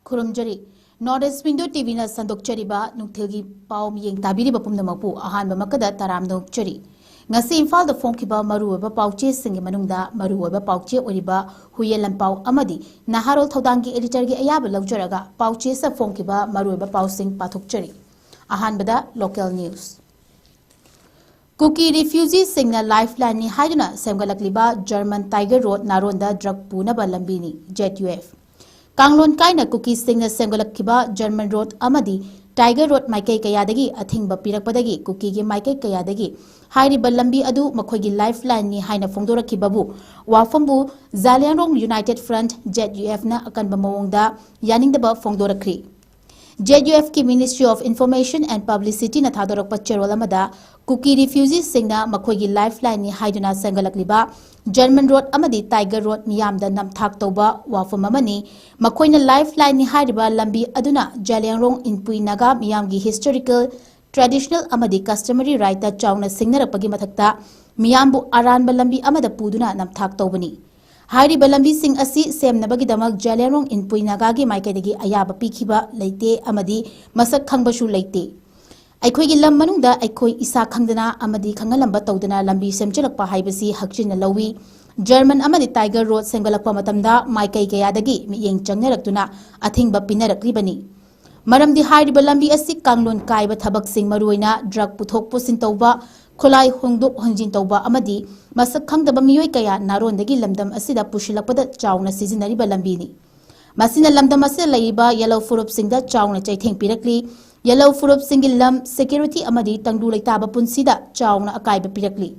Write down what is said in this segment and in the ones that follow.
Kurumjari Northeast Window TV na Sandok Chariba Nuktilgi Pau Miyeng Tabiri Bapumnamapu Ahan Bamakada Taram Chari Ngasi Infal the Fonkiba Maru Pauche Singi Manunda Maru Pauche Uriba Huyelan Pau Amadi Naharol Thodangi Editorgi Ayaba Lojaraga Pauche Sa Fonkiba Maru Pau Sing Patuk Chari Ahan Bada Local News Cookie refugees Singna Lifeline ni Haiduna Semgalakliba German Tiger Road Naronda Drug Puna Balambini JetUF Kanglon Kaina Cookie Singna Semgalakliba German Road Amadi Tiger Road Maike Kayadagi Athing Bapirakpadagi Cookie gi Maike Kayadagi Hairi Balambi Adu Makogi Lifeline ni Haina Fongdora Kibabu Wafambu Zalianrong United Front JetUF na akan bamawongda yaning daba Fongdora Kri JUF ki Ministry of Information and Publicity na thadorok pa cherolamada Cookie refugees singna makoigi lifeline ni haiduna sengalakliba German Road amadi Tiger Road miyamda namthak toba wafam amani makoina lifeline ni haidiba lambi aduna Jaliangrong inpui naga miyamgi historical traditional amadi customary right ta chawna singnarakpagi mathakta miyambu aranba lambi amada puduna namthak tobani Hairi Balambi Singh Asi Sem Nabagi Jalianrong in Puinagagi Maikadagi Ayaba Pikiba Late Amadi Masak Kangbashu Late. Aikoy Lam Manunda Aikoy Isa Kangdana Amadi Kangalamba Todana Lambi Semchelakpa Haibasi Hakchin Lawi German Amadi Tiger Road Sengalakpa Matamda Maikai Kayadagi Miyeng Changneraktuna Athing Bapinarak Ribani. Maram di Hairi Balambi Asi Kanglon Kaiba Tabak Sing Maruina Drug Putok Pusin Toba Kolai Hongdok Honjin Toba Amadi Masak Kangdaba Miyoy Kaya Narondagi Lamdam Asida Pushilakpada Chawna Seasonary Balambini. Masina Lamdam Asida Laiba Yellow Furup Singda Chawna Chaiting Pirakli Yellow Furup Singilam Security Amadi Tangdu Taba Punsida Chawna Akaiba Pirakli.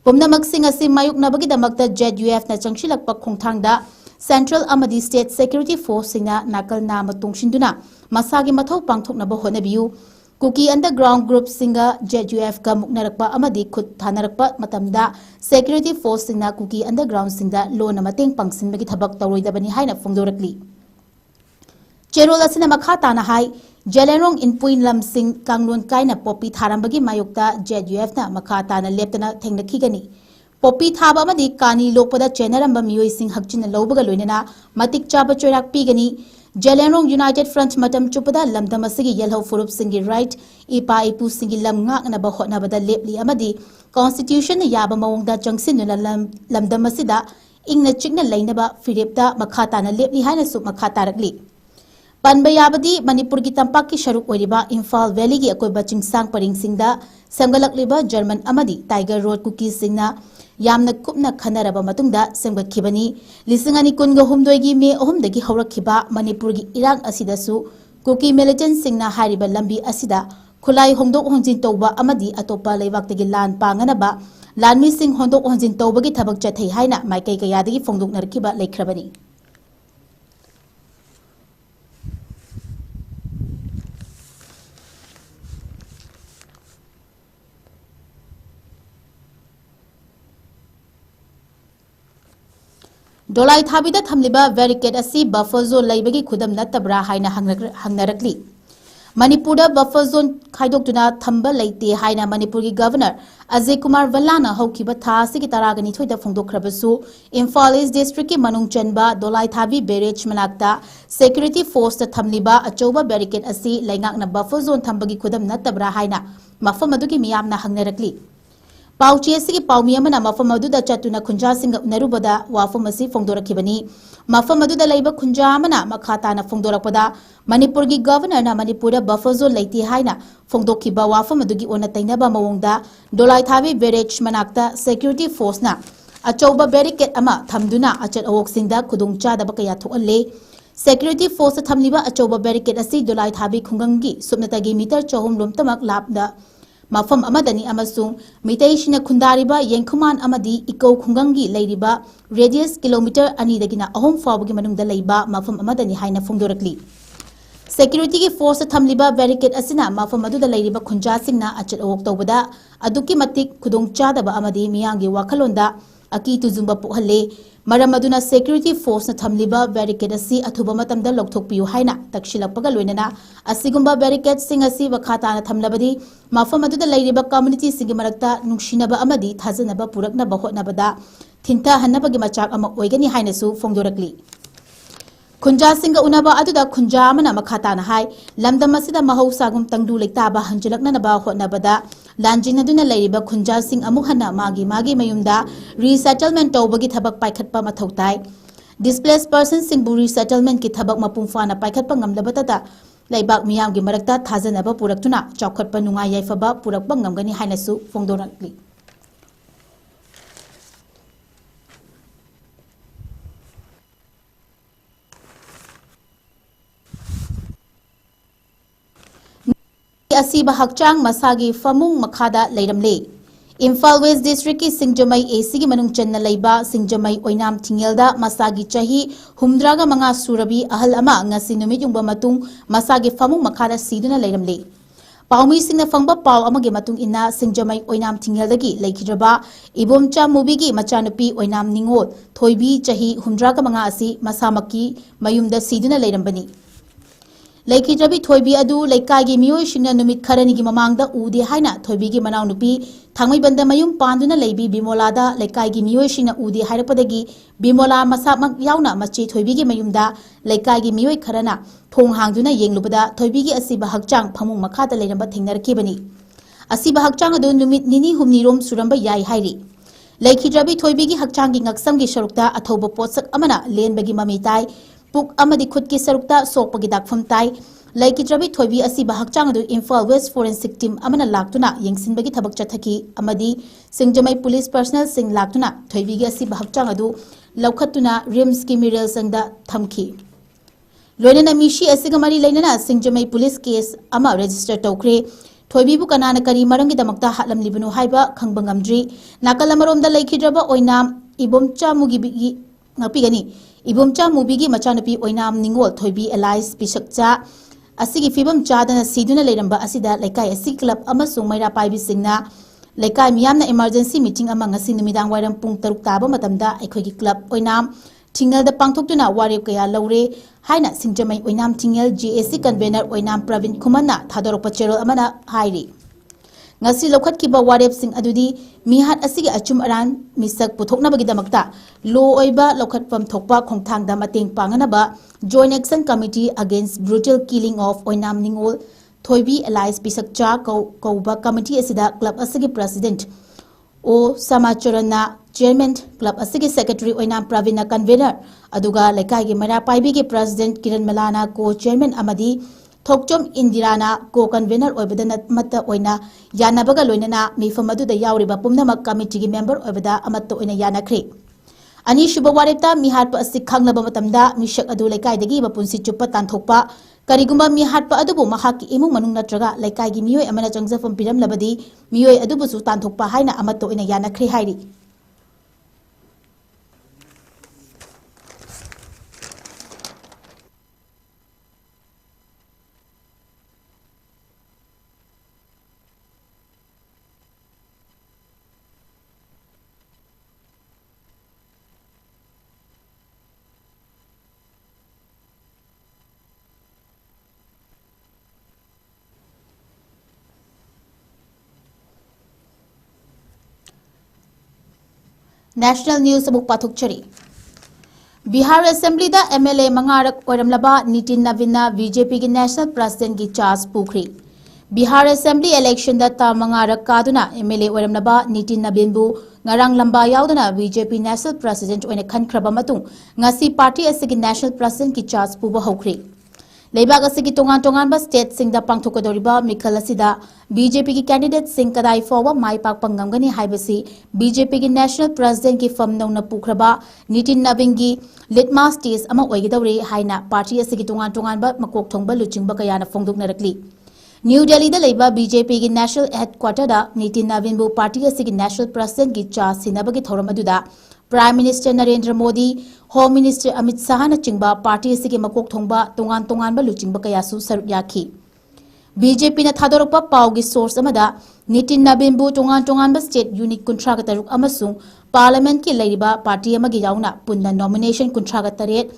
Pumna Maksing Asi Mayuk Nabagi Damakta JUF na Changshilakpa Kongtangda Central Amadi State Security Force Singna Nakal Nama Tungshinduna Masagi Mathau Pangthok Naba Honabiu Cookie Underground Group Singa JUF ka muknarakpa amadi khut thanarakpa matamda Security Force Singna Cookie Underground Singda loan mateng pangsinbagi thabak tawroidabani haina fongdorakli Cherol asina makha tana hai Jalianrong in Puinlam Sing Kanglon Kaina Poppy Tharambagi mayukta JUF na makha tana leptana thengnakhigani Poppy thaba amadi kani lokpada chenaramba miyoi sing hakchina lawbaga loinana matik chaba chorak pigani Jalianrong United Front Matam Chupada Lamdam Asigi Yellow Furup Singi Right Ipa Ipu Singi Lam Ngak na Bahot Nabada Lepli Amadi Constitution Yaba Mawongda Jangsin Lamdam Asida Ingna Chigna Lainaba Firipta Makata na Lepli Haina Sup Makata Ragli Panbayabadi Manipur ki Tampaki Sharuk Oriba Infal Valley ki Akoy Baching Sang Paring Singda Sangalakliba German Amadi Tiger Road Cookies Singna Yamna Kupna Kanaraba Matunda Semgat Kibani, Lisangani Kunga Humdoigi Me Ohumdagi Horakiba, Manipurgi Iraq Asidasu, Cookie Militant Singna Hariba Lambi Asida, Kulai Hongdok Honjin Toba Amadi Atopa Levakti Lan Panganaba, Lanmi Sing Hondok Honjin Tobagi Tabak Jatay Haina, Maikai Kayadi Fongdok Narkiba Lake Krabani. Dolai Thabida Thamliba Barricade Asi Buffer Zone Laibagi Kudam Natabra Haina Hangnarakli. Manipura Buffer Zone Kaidoktuna Thamba Laite Haina Manipuri Governor Ajay Kumar Vallana Hokiba Tha Sikitaragani Thoida Fongdokrabasu Imphal East District Manung Chanba Dolai Thabi Barrage Manakta Security Force Thamliba Achoba Barricade Asi Laingakna Buffer Zone Thambagi Kudam Natabra Haina Mafamaduki Miyamna Hangnarakli. Pauchi asigi paumiyamana mafam aduda chatuna khunja singa narubada wafam asi fongdorakibani mafam aduda laiba khunja amana makhata na fongdorakpada Manipur gi governor na Manipura buffer zone laiti haina fongdokhiba wafam adugi ona tainaba mawongda Dolai Thabi barrage manakta security force na achoba barricade ama thamduna achat awok singda khudungcha da bakaya thoalle security force thamliba achoba barricade asi Dolai Thabi khungangi subnatagi meter chahum lomtamak labda Mafam Amadani Amasung, Mitashina Kundariba, Yankuman Amadi, Iko Kungangi, Ladyba, radius kilometer Anidagina, a home for Gimanung the Laiba, Mafam Amadani Haina Fundorakli. Security force Tamliba barricade Asina, Mafam Adu the Ladyba Kunjasingna, Achet Oktobada, Aduki Matik, Kudung Chadaba Amadi, Miyangi Wakalonda, Aki to Zumba Puhale, Maramaduna security force na Tamliba barricade asi Athuba Matamda Lokthokpiu Haina, Takshila Pagaluena, Asigumba barricade Singasi Wakata na Tamlabadi, Mafamadu the Ladyba community Sigimarakta, Nushinaba Amadi, Tazanaba Purakna Bahot Nabada, Tinta Hanabagi Machak Ama Oigani Hainasu, Fongdorakli. Khunja singa unaba aduda khunja mana makhata na hai lamdam asida mahosagum tangdu lektaba hanjilakna na ba hotnabada lanjing aduna leiriba khunja sing amuk hana magi mayumda resettlement tawbagi thabak paikhatpa mathautai displaced persons sing bu resettlement ki thabak mapungfana paikhatpa ngamlabata leibak miyamgi marakta thajanaba puraktuna chawkhatpa nungai yaifaba purakpa ngamgani hainasu fongdorakli asiba hakchang masagi famung makhada leiramle Imphal West District ki Singjamai AC ki manung channa leiba Singjamai Oinam Thingelda masagi chahi humdraga manga surabi ahal ama ngasi numit yungba matung masagi famung makhada siduna leiramle Paumi singna fangba paw amage matung ina Singjamai Oinam Thingelda ki leikhijaba Ibomcha movie ki machanupi Oinam Ningol thoibi chahi humdraga manga asi masamaki mayumda siduna leirambani Laiki Jabi Toibi Adu, Laikagi Mio Shina Numit Karani Mamanga Udi Haina, Toibi Manau Nupi, Tangi Bandamayum Panduna Labi Bimolada, Laikagi Mio Shina Udi Harapadagi, Bimola Masamak Yauna Machi Toibi Mayumda, Laikagi Mio Karana, Tong Hangduna Yeng Lubada, Toibi Asiba Hakchang, Pamu Makata Layamba Tingar Kibani. Asiba Hakchang Adu Numit Nini Humnirum Suramba Yai Hairi. Laiki Jabi Toibi Hakchangi Naksamgi Sharukta, Atoba Potsak Amana, Len Bagi Mamitai, Puk amadi khut ki sarukta sokpagi dakpham tai laiki trabi thoibi asi bahakchang adu Imphal West Forensic Team amana laktuna yengsinbagi thabak chathaki amadi Singjamai Police Personnel sing laktuna thoibi gi asi bahakchang adu laukhatuna rims ki miral sangda thamki loinana mishi asiga mari leinana Singjamai Police case ama register tawkre thoibi bu kanana kari marangi damakta hatlam libunu haiba khangbangamdri nakalamaromda laikhidraba oinam ibomcha mugi ngapigani Ibomcha Mubigi Machanapi Oinam Ningol Toibi Elias Bishakcha Asigi Fibam Chadana Siduna Leramba Asida Laikai Asig Club Amasung Maira Paibi Singna Laikai Miyamna Emergency Meeting among Asinumidang Waram Pung Taruk Taba Matamda Equigi Club Oinam Tingle the Pangtuna Warrior Kaya Laure Haina Singjamai Oinam Tingle GAC Convener Oinam Pravin Kumana Tadorpachero Amana Hairi Ngasi lokhat kiba warep sing adudi mihat asigi achum aran misak puthokna bagi damakta lo oiba lokhat pam thokpa khongthang da mateng pangana ba Joint Action Committee Against Brutal Killing of Oinam Ningol Thoibi Elias Bisakcha Kauba Committee asida club asigi president O Samacharana Chairman Club asigi secretary Oinam Pravina convener aduga lekai gi mara paibi gi president Kiran Malana co-chairman amadi Thokchom Indirana co-convener oibadana matta oina yanabaga loinana mifam aduda yauriba pumnamak committee gi member oibada amatta oina yanakre ani shuba wareta mihatpa asik khanglaba matamda mishak adu laikai dagi bapunsi chuppa tanthokpa karigumba mihatpa adubu mahaki imung manung natraga laikai gi miyoi amana changjafam piram labadi miyoi adubu su tanthokpa haina amatta oina yanakre hairi National News Abuk Pathuk Chari Bihar Assembly da MLA Mangarak Oramlaba Nitin Navina BJP ki National President ki charge pukri Bihar Assembly election da ta Mangarak kaduna MLA Oramlaba Nitin Navin bu ngarang lamba yaudana BJP National President oina khankraba matung ngasi party asigi National President ki charge puba hokri Leibag asigi tongan ba state singda pangthokadoriba mikal asida BJP ki candidate sing kadai forwa mai pak pangamgani haibasi BJP ki National President ki fam nongna pukraba Nitin Navin gi litmus test ama oigidawri haina party asigi tongan ba makok thongba luchingba kayana fongdoknarakli New Delhi da leiba BJP ki National Headquarter da Nitin Navin bu party asigi National President ki charge sinabagi thoram aduda Prime Minister Narendra Modi, Home Minister Amit Shah na chingba party asigi makok thongba tongan ba luchingba kayasu saruk yaki BJP na thadorokpa pawgi source amada Nitin Navin bu tongan ba state unique kuntra ga taruk amasung parliament ki leiriba party amagi yauna punna nomination kuntra ga taret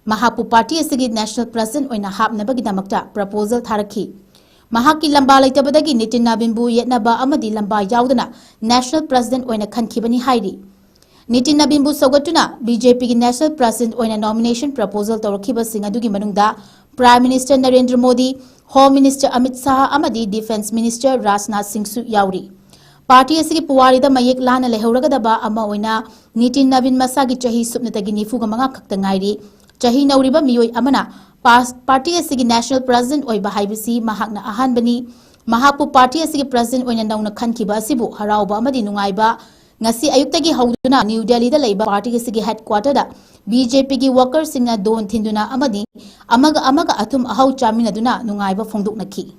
mahapu party asigi National President oina hapnabagi damakta proposal tharaki Mahaki lamba laitabadagi Nitin Navin bu yetnaba amadi lamba yaudana National President oina khankhibani hairi Nitin Nabinbu Sogatuna, BJP ki National President oina nomination proposal tawrakiba sing adugi manungda Prime Minister Narendra Modi, Home Minister Amit Shah amadi Defence Minister Rajnath Singh su yauri. Party asigi puwarida mayek lana lehuragadaba ama oina Nitin Nabin masagi chahi supnatagi nifuga manga khakta ngairi. Chahi nauriba miyoi amana party asigi National President oiba haibisi mahakna ahanbani. Mahapu party asigi President oina nauna khankiba asibu harauba amadi nungaiba. Ngasi ayuktagi hauduna New Delhi da laiba party asigi headquarter da BJP ki workers singna don thinduna amadi amaga athum ahau chaminaduna nungaiba phongdoknaki.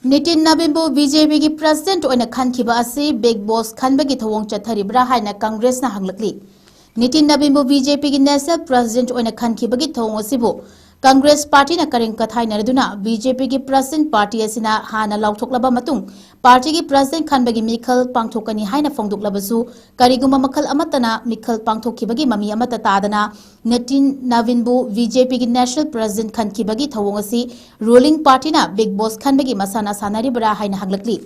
Nitin Nabinbu BJP ki president oina khankiba asi big boss khanbagi thawong chatharibra haina Congress na hanglakli. Nitin Nabinbu BJP ki national president oina khankibagi thawong asibu Congress party na karing kathai naraduna BJP ki president party asina hana lauthoklaba matung party ki president khanbagi mikhal pangthokani haina phongdoklabasu kariguma makhal amatana mikhal pangthokibagi mami amata tadana Nitin Nabinbu BJP ki national president khankibagi thawong asi ruling party na big boss khanbagi masana sanaribra haina hanglakli.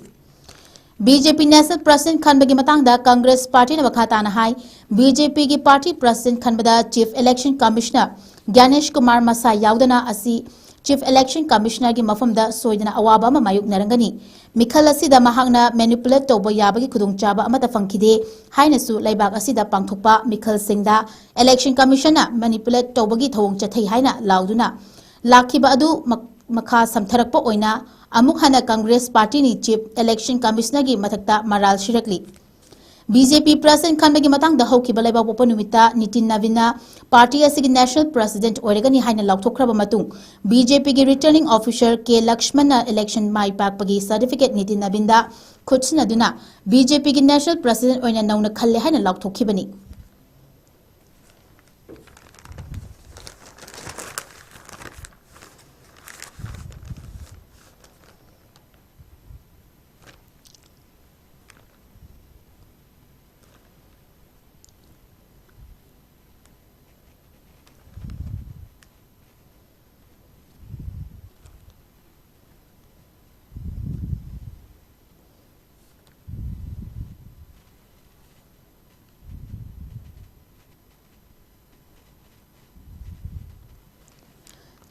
BJP national president khanbagi matangda Congress party na bakhatana hai BJP ki party president khanbada chief election commissioner Ganesh Kumar Masa yaudana asi chief election commissioner ki mafamda soidana awaba ma mayuk narangani mikhal asida mahakna manipulate toba yabagi khudungchaba amata fangkhide hainasu laibak asida pangthokpa mikhal singda election commissioner manipulate tobagi thawong chathai haina lauduna lakhiba adu makha samtharakpa oina amuk hana Congress party ni chief election commissioner ki mathakta maral shirakli. BJP president khanbagi matang da hauki balaiba popa numita Nitin Nabina party asigi national president oregani haina lauthokraba matung BJP ki returning officer K Lakshmana election mai pakpagi certificate Nitin Nabinda khutsina duna BJP ki national president oina nauna khalle haina lauthokhibani.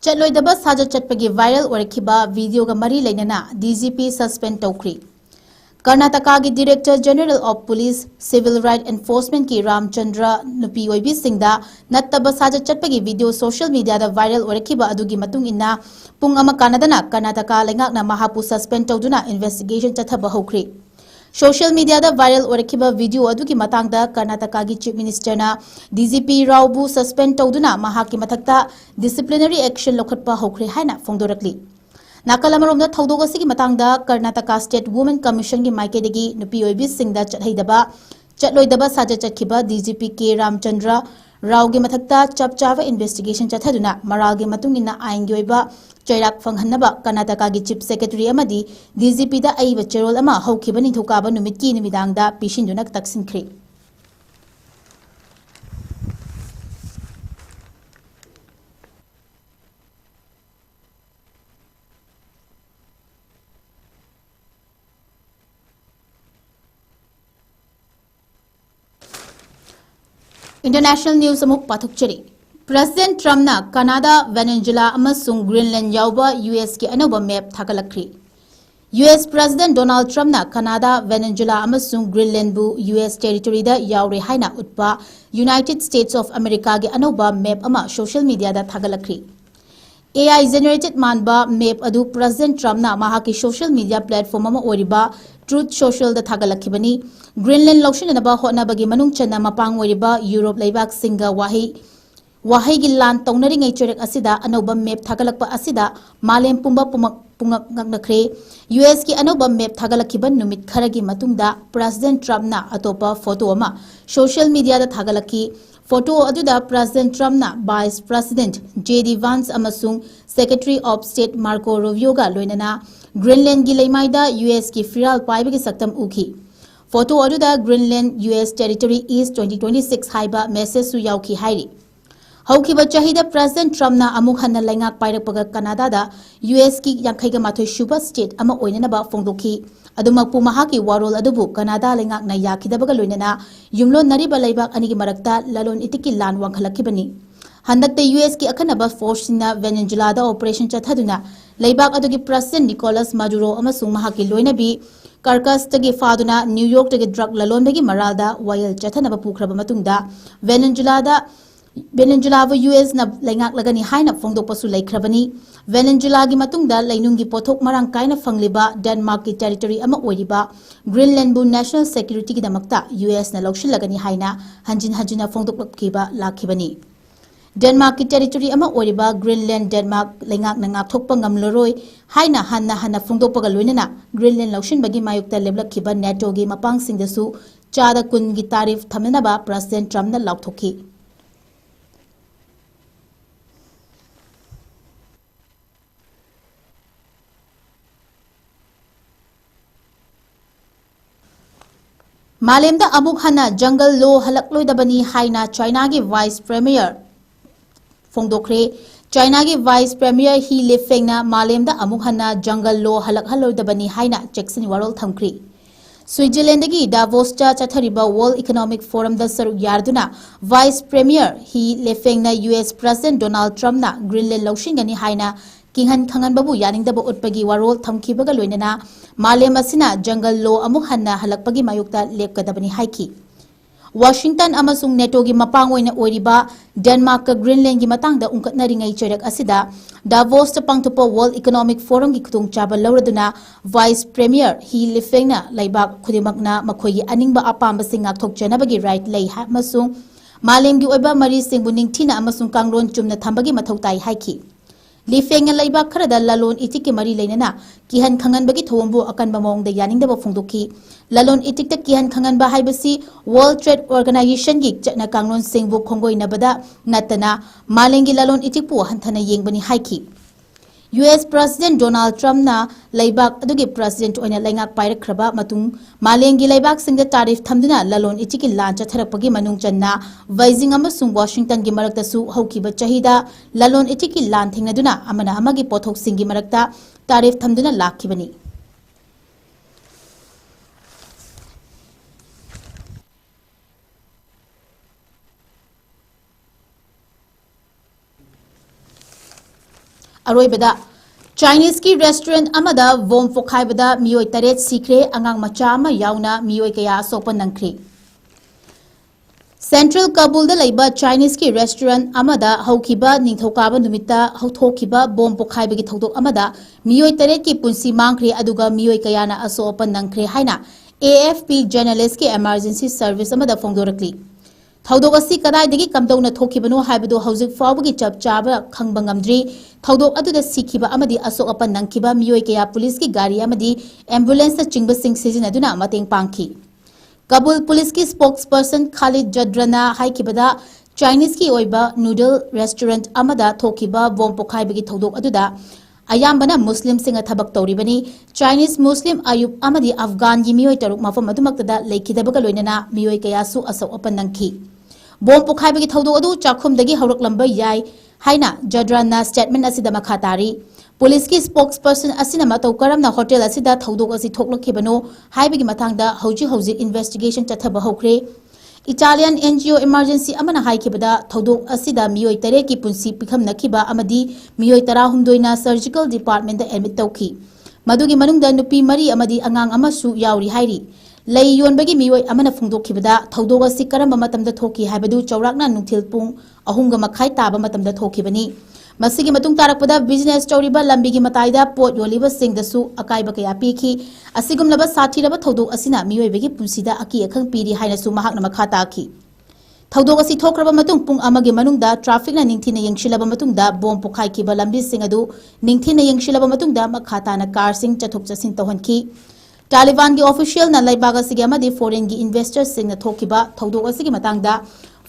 Chatloidaba saja chatpagi viral orakhiba video ga mari lainana DGP suspend tawkri. Karnataka ki Director General of Police Civil Right Enforcement ki Ramchandra Nupi oibi singda nattaba saja chatpagi video social media da viral orakhiba adugi matung inna pung ama kanadana Karnataka lengakna mahapu suspend tawduna investigation chathaba hokri. Social media da viral orakhiba video adugi matangda Karnataka ki Chief Minister na DGP Raubu suspend tawduna mahaki mathakta disciplinary action lokhatpa hokre haina phongdorakli. Nakalamaromda thawdog asigi matangda Karnataka State Women Commission ki maikedagi nupi oibi singda chathaidaba chatloidaba saja chatkhiba DGP K Ramchandra Rao ge mathakta chapchava investigation chathaduna maral ge matungina ain ge oiba Chairak Fanghanaba Karnataka ki Chief Secretary amadi DGP da aiba cherol ama hokhibani thukaba numitki numidangda pishindunak taksinkhri. International news amuk pathukchari. President Trump na Canada, Venezuela amasung Greenland yauba US ki anoba map thagalakri. US President Donald Trump na Canada, Venezuela amasung Greenland bu US territory da yaure haina utpa United States of America ki anoba map ama social media da thagalakri. AI generated manba map adu President Trump na mahaki social media platform ama oriba Truth Social da thagalakibani Greenland lokshin na ba hotna bagi manung channa mapang oriba Europe laibak singa wahay gilan taunari ngay chorek asida anoba map thagalakpa asida malem pumba pungak nakre US ki anoba map thagalakiban numit kharagi matungda President Trump na atopa photo ama social media da thagalaki Photo aduda President Trump na Vice President J.D. Vance amasung Secretary of State Marco Rubio ga loinana Greenland gi leimaida US ki firal paibagi saktam uki. Photo aduda Greenland US Territory is 2026 haiba message su yauki hairi. Haukiba chahida President Trump na amuk hanna laingak pairakpaga Canada da US ki yankaiga mathoi shuba state ama oinanaba fongdoki. Adumakpu mahaki warol adubu Canada laingak na yakidabaga loinana yumlo nariba laibak anigi marakta lalon itiki lan wanghalakibani. Handakta US ki akanaba force na Venezuela da operation chathaduna laibak adugi President Nicolas Maduro amasung mahaki loinabi Caracas tagi faduna New York tagi drug lalon bagi maralda wayal chathanaba pukraba matungda Venezuela va US na laingak lagani haina fongdok pasu laikhrabani. Venezuela gi matungda lainungi pothok marang kaina fangliba Denmark ki territory ama oiriba Greenland bu national security gi damakta US na lokshil lagani haina hanjina fongdok lakhiba lakhibani. Denmark ki territory ama oiriba Greenland Denmark laingak na ngakthokpa ngamloroi haina hanna fongdok paga loinana Greenland lokshin bagi mayukta leblakhiba NATO gi mapang singdasu chada kun gi tarif thamnaba President Trump na laukthokhi. Malemda amuk hana jungle law halakloidabani haina China gi Vice Premier Fongdokre China gi Vice Premier He Lifengna malemda amuk hana jungle law halakhalloidabani haina Jackson Warol thamkri. Switzerland gi Davos cha chathariba World Economic Forum da saruk yarduna Vice Premier He Lifengna US President Donald Trump na Greenland lawshingani haina Kinghan Khangan babu yaning dabo utpagi warol thamkibaga loinana malem asina jungle law amuk hanna halakpagi mayukta lepkadabani haiki. Washington amasung NATO gi mapang oina oiriba Denmark ka Greenland gi matangda ungkatnaringai cherak asida Davos ta pangthupa World Economic Forum gi khutung chaba lawraduna Vice Premier He Lifengna laibak khudimakna makhoyi aningba apamba singak thokchanabagi right lei masung malem gi oiba mari singbu ningthina amasung kanglon chumna thambagi mathautai haiki. Lifeng laibak kharada lalon itik ki mari leinana kihan khangan bagi thombu akan bamong da yaning da phongdoki lalon itik ta kihan khangan ba haibasi World Trade Organization gi chana kanglon singbu khongoi nabada natana malengi lalon itik pu hanthana yengbani haiki. US President Donald Trump na laibak adugi President oina laingak pairakhraba matung malengi laibak singda tarif thamduna lalon itiki lan chatharakpagi manung channa Beijing amasung Washington gi marakta su haukiba chahida lalon itiki lan thingnaduna amana amagi pothok singi marakta tarif thamduna lakhibani. Aroibada Chinese ki restaurant amada vom pokhaibada mioi taret sikre angang macha ama yauna mioi kaya sopan nangkri. Central Kabul da laiba Chinese ki restaurant amada haukiba ningthokaba numita hauthokiba bom pokhaibagi thodok amada mioi taret ki punsi mangkri aduga mioi kaya na asopan nangkri haina AFP journalist ki emergency service amada fongdorakli. Thaudok asi kadai dagi kamdona thokibano haibado hauzik fawbagi chap chaba khangba ngamdri thaudok aduda sikhiba amadi asok apan nangkiba mioi kaya police ki gari amadi ambulance na chingba sing sijinaduna mateng pangki. Kabul police ki spokesperson Khalid Jadrana haikibada Chinese ki oiba noodle restaurant amada thokiba bom pokhaibagi thaudok aduda ayambana Muslim singa thabak tawribani Chinese Muslim Ayub amadi Afghan gi mioi taruk mafam adumaktada leikhidabaga loinana mioi kaya su asok apan nangki. Bom pokhaibagi thaudok adu chakhumdagi hauraklambai yai haina Jadrana statement asida makhatari. Police ki spokesperson asina matau karamna hotel asida thaudok asi thoklakhibano haibagi mathangda hauji investigation chathaba hokre. Italian NGO emergency amana haikibada thaudok asida mioi tare ki punsi pikham nakhiba amadi mioi tara humdoina surgical department da admit tawki. Madugi manungda nupi mari amadi angang amasu yauri hairi. Lay yonbagi mioi amana phungdokhibada thaudok asi karamba matamda thoki haibadu chaurakna nungthil pung ahunga makhai taba matamda thokhibani. Masigi matung tarakpada business tawriba lambigi mataida pot yoliba singdasu akaiba kaya pikhi asigumlaba sathiraba thaudok asina mioi punsida aki akhang piri haina su mahakna makhata ki. Thaudok asi thokraba matung pung amagi manungda traffic na ningthina yengshilaba matungda bom pokhai kiba lambi singadu ningthina yengshilaba matungda makhata na car sing chathok chasin tawhanki. Taliban ki official na laibaga sige amadi foreign gi investors sing na thokiba thaudok asigi matangda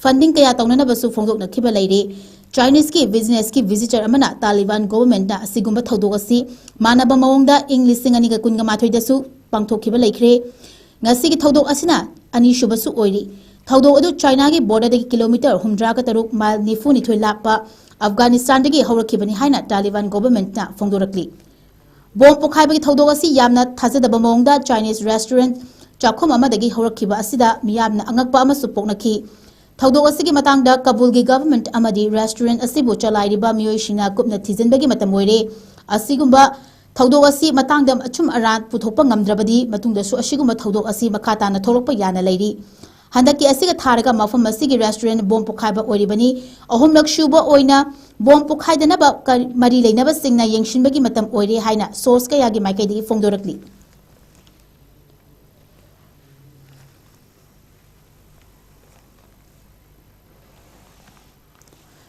funding kaya taunanabasu phongdoknakiba leire Chinese ki business ki visitor amana Taliban government na asigumba thodok asi manaba mawongda English singani ga kunga mathoi dasu pangthokhiba leikre ngasi ki thodok asina ani shubasu oiri thodok adu China gi border de kilometer 103 mile nifu ni thoi lappa Afghanistan de gi hawrakibani haina Taliban government na phongdorakli bom pokhai bagi thodok asi yamna thajadaba mawongda Chinese restaurant chakhom amadagi hawrakiba asida miyamna angakpa amasu poknaki Thodok asigi matangda Kabul gi government amadi restaurant asibu chalairiba miyoi shinga kupna thizinbagi matam oire asigumba thodok asi matangda achum aran puthokpa ngamdrabadi matungda su asigumba thodok asi makata na thorokpa yana leiri handaki asiga tharaga mafam asigi restaurant bom pokhaiba oiribani ahumlak shuba oina bom pokhaidanaba mari leinaba singna yengshinbagi matam oire haina source ka yagi maikaidi phongdorakli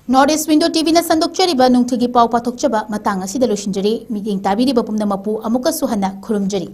Northeast Window TV na sandokchariba nungthigi pau pathokchaba matang asida losinjari miging tabiriba pumna mapu amuka suhana khurumjari